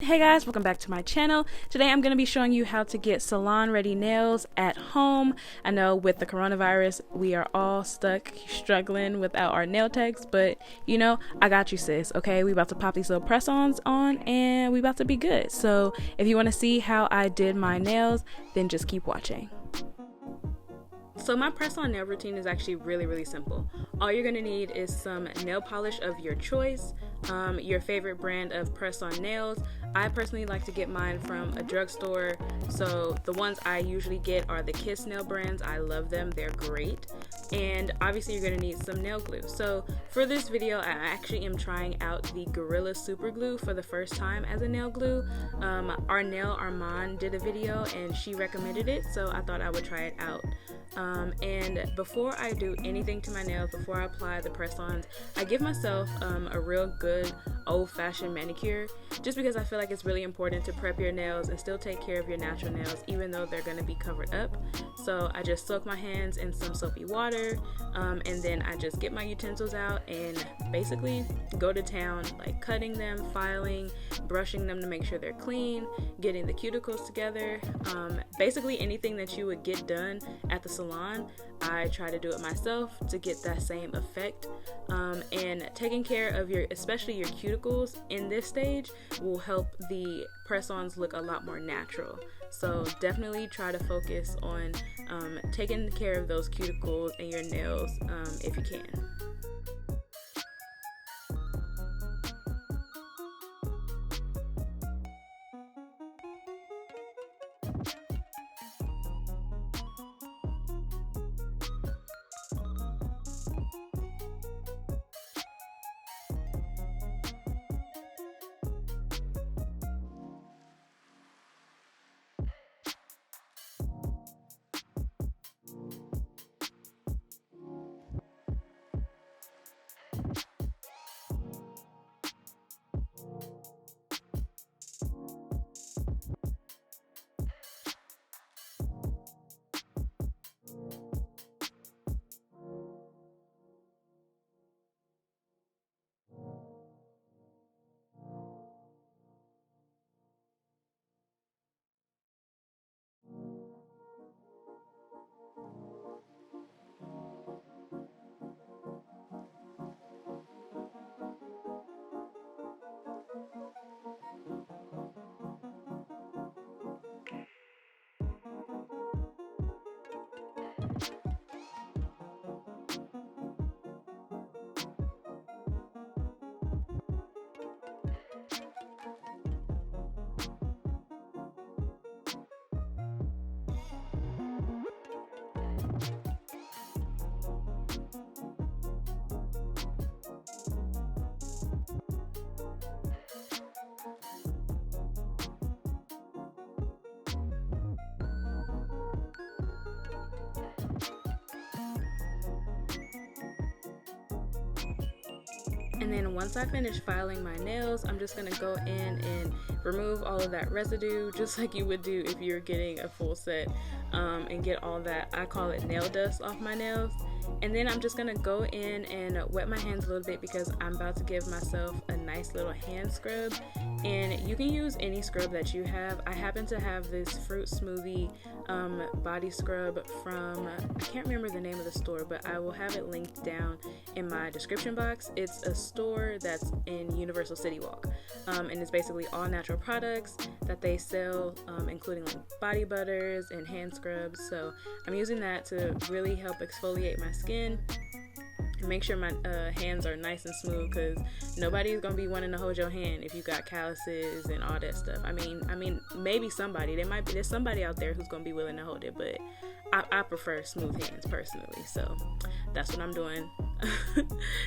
Hey guys, welcome back to my channel. Today I'm going to be showing you how to get salon ready nails at home. I know with the coronavirus we are all stuck struggling without our nail techs, but you know, I got you sis, okay? We about to pop these little press-ons on and we about to be good. So if you want to see how I did my nails, then just keep watching. So my press-on nail routine is actually really simple. All you're gonna need is some nail polish of your choice, your favorite brand of press-on nails. I personally like to get mine from a drugstore, so the ones I usually get are the Kiss nail brands. I love them, they're great. And obviously you're gonna need some nail glue. So for this video, I actually am trying out the Gorilla Super Glue for the first time as a nail glue. Our nail Armand did a video and she recommended it, so I thought I would try it out. And before I do anything to my nails, before I apply the press-ons, I give myself a real good old-fashioned manicure, just because I feel like it's really important to prep your nails and still take care of your natural nails even though they're going to be covered up. So I just soak my hands in some soapy water, and then I just get my utensils out and basically go to town, like cutting them, filing, brushing them to make sure they're clean, getting the cuticles together. Basically anything that you would get done at the salon, I try to do it myself to get that same effect. And taking care of especially your cuticles in this stage will help the press-ons look a lot more natural. So definitely try to focus on taking care of those cuticles and your nails if you can. And then once I finish filing my nails, I'm just gonna go in and remove all of that residue, just like you would do if you're getting a full set, and get all that, I call it nail dust, off my nails. And then I'm just gonna go in and wet my hands a little bit because I'm about to give myself a nice little hand scrub. And you can use any scrub that you have. I happen to have this fruit smoothie body scrub from, I can't remember the name of the store, but I will have it linked down in my description box. It's a store that's in Universal Citywalk, and it's basically all natural products that they sell, including like body butters and hand scrubs. So I'm using that to really help exfoliate my skin and make sure my hands are nice and smooth, because nobody's gonna be wanting to hold your hand if you got calluses and all that stuff. I mean maybe somebody, there's somebody out there who's gonna be willing to hold it, but I prefer smooth hands personally, so that's what I'm doing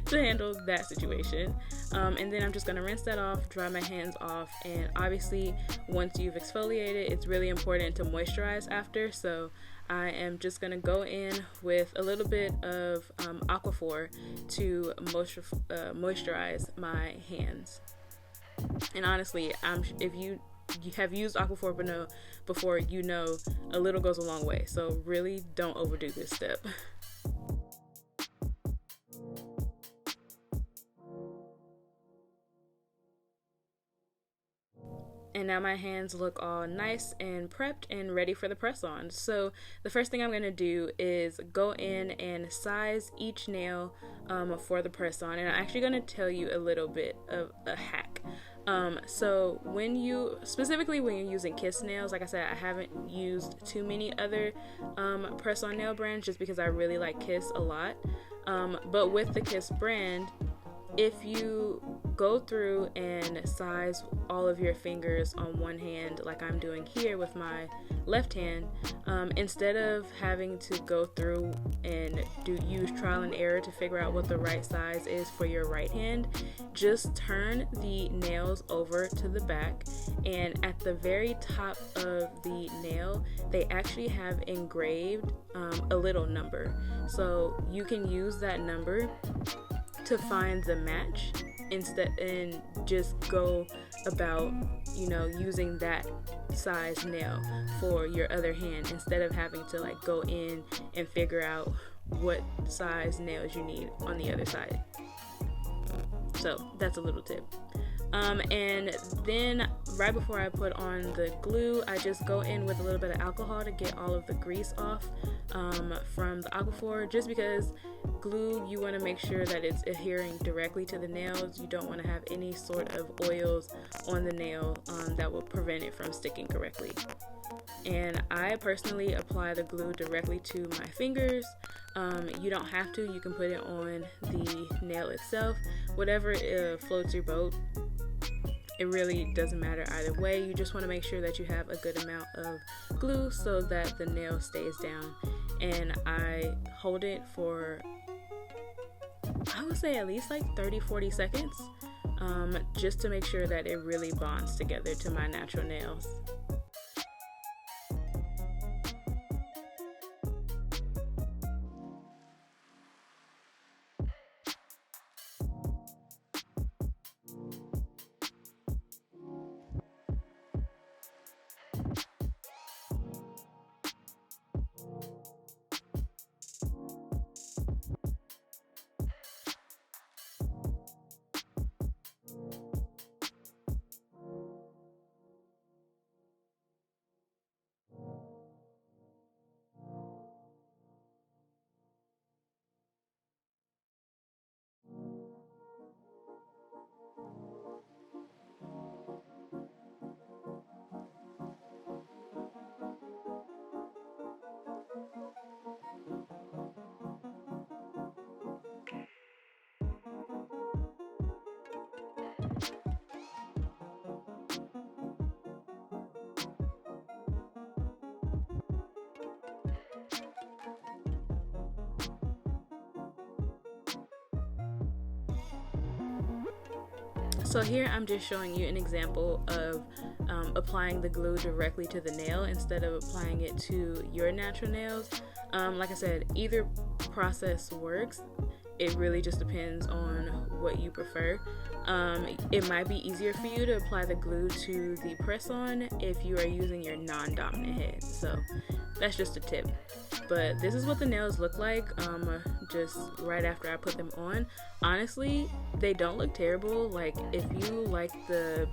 to handle that situation. And then I'm just gonna rinse that off, dry my hands off, and obviously once you've exfoliated, it's really important to moisturize after. So I am just gonna go in with a little bit of Aquaphor to moisturize my hands. And honestly, if you have used Aquaphor before, you know a little goes a long way. So really don't overdo this step. And now my hands look all nice and prepped and ready for the press on. So the first thing I'm going to do is go in and size each nail for the press on. And I'm actually going to tell you a little bit of a hack. So specifically when you're using Kiss nails, like I said, I haven't used too many other press on nail brands just because I really like Kiss a lot. But with the Kiss brand, if you go through and size all of your fingers on one hand like I'm doing here with my left hand, instead of having to go through and use trial and error to figure out what the right size is for your right hand, just turn the nails over to the back, and at the very top of the nail they actually have engraved a little number, so you can use that number to find the match and just go about, using that size nail for your other hand instead of having to like go in and figure out what size nails you need on the other side. So that's a little tip. And then right before I put on the glue, I just go in with a little bit of alcohol to get all of the grease off from the Aquaphor, just because glue, you want to make sure that it's adhering directly to the nails. You don't want to have any sort of oils on the nail that will prevent it from sticking correctly. And I personally apply the glue directly to my fingers. You don't have to, you can put it on the nail itself, whatever floats your boat. It really doesn't matter either way. You just want to make sure that you have a good amount of glue so that the nail stays down. And I hold it for, I would say, at least like 30-40 seconds, just to make sure that it really bonds together to my natural nails. So here I'm just showing you an example of applying the glue directly to the nail instead of applying it to your natural nails. Like I said, either process works. It really just depends on what you prefer. It might be easier for you to apply the glue to the press-on if you are using your non-dominant head. So that's just a tip. But this is what the nails look like just right after I put them on. Honestly, they don't look terrible. Like, if you like the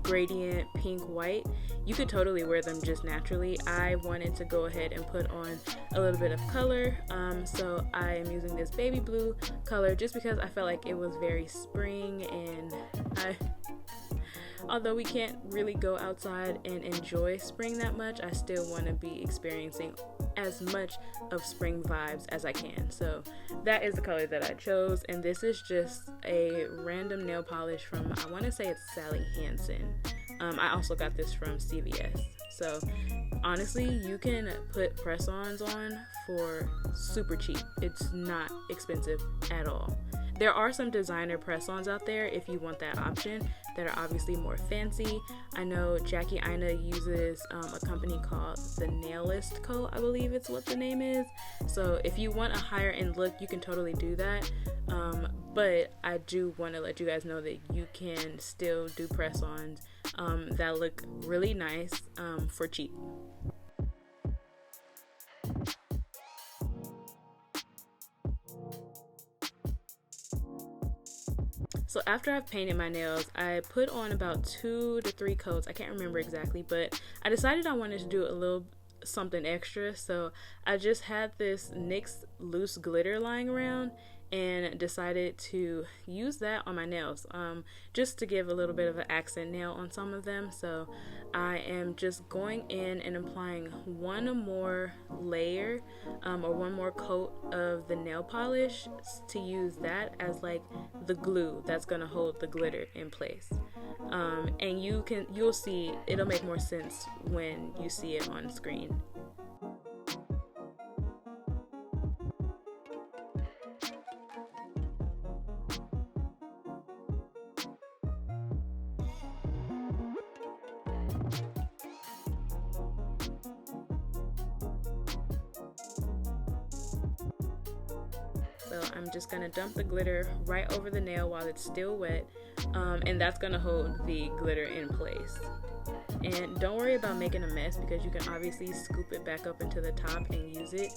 gradient pink white, you could totally wear them just naturally. I wanted to go ahead and put on a little bit of color, so I am using this baby blue color just because I felt like it was very spring, and although we can't really go outside and enjoy spring that much, I still want to be experiencing as much of spring vibes as I can. So that is the color that I chose, and this is just a random nail polish from, I want to say it's Hansen. I also got this from CVS. So honestly, you can put press-ons on for super cheap. It's not expensive at all. There are some designer press-ons out there if you want that option that are obviously more fancy. I know Jackie Ina uses a company called The Nailist Co., I believe it's what the name is. So if you want a higher end look, you can totally do that. But I do want to let you guys know that you can still do press-ons that look really nice for cheap. So after I've painted my nails, I put on about 2 to 3 coats. I can't remember exactly, but I decided I wanted to do a little something extra, so I just had this NYX loose glitter lying around and decided to use that on my nails, just to give a little bit of an accent nail on some of them. So I am just going in and applying one more layer or one more coat of the nail polish to use that as like the glue that's gonna hold the glitter in place. And you'll see it'll make more sense when you see it on screen. So I'm just gonna dump the glitter right over the nail while it's still wet, and that's gonna hold the glitter in place. And don't worry about making a mess, because you can obviously scoop it back up into the top and use it,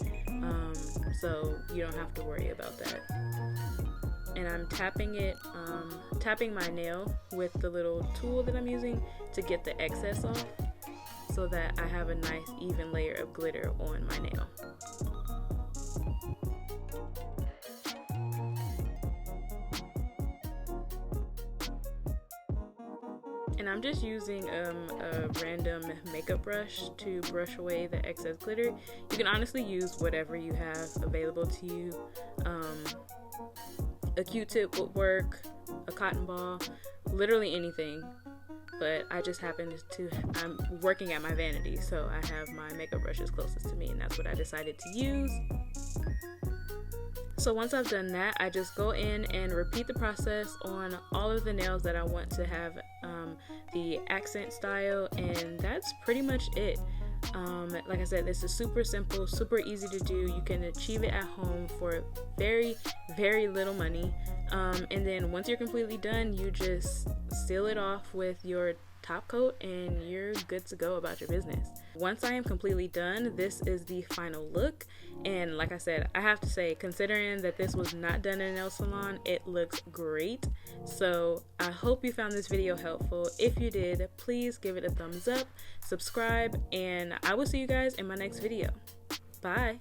so you don't have to worry about that. And I'm tapping my nail with the little tool that I'm using to get the excess off, so that I have a nice even layer of glitter on my nail. And I'm just using a random makeup brush to brush away the excess glitter. You can honestly use whatever you have available to you. A Q-tip would work, a cotton ball, literally anything. But I just happened to, I'm working at my vanity, so I have my makeup brushes closest to me, and that's what I decided to use. So once I've done that, I just go in and repeat the process on all of the nails that I want to have the accent style, and that's pretty much it. Like I said, this is super simple, super easy to do. You can achieve it at home for very, very little money. And then once you're completely done, you just seal it off with your top coat and you're good to go about your business. Once I am completely done, this is the final look. And like I said, I have to say, considering that this was not done in a nail salon, it looks great. So I hope you found this video helpful. If you did, please give it a thumbs up, subscribe, and I will see you guys in my next video. Bye.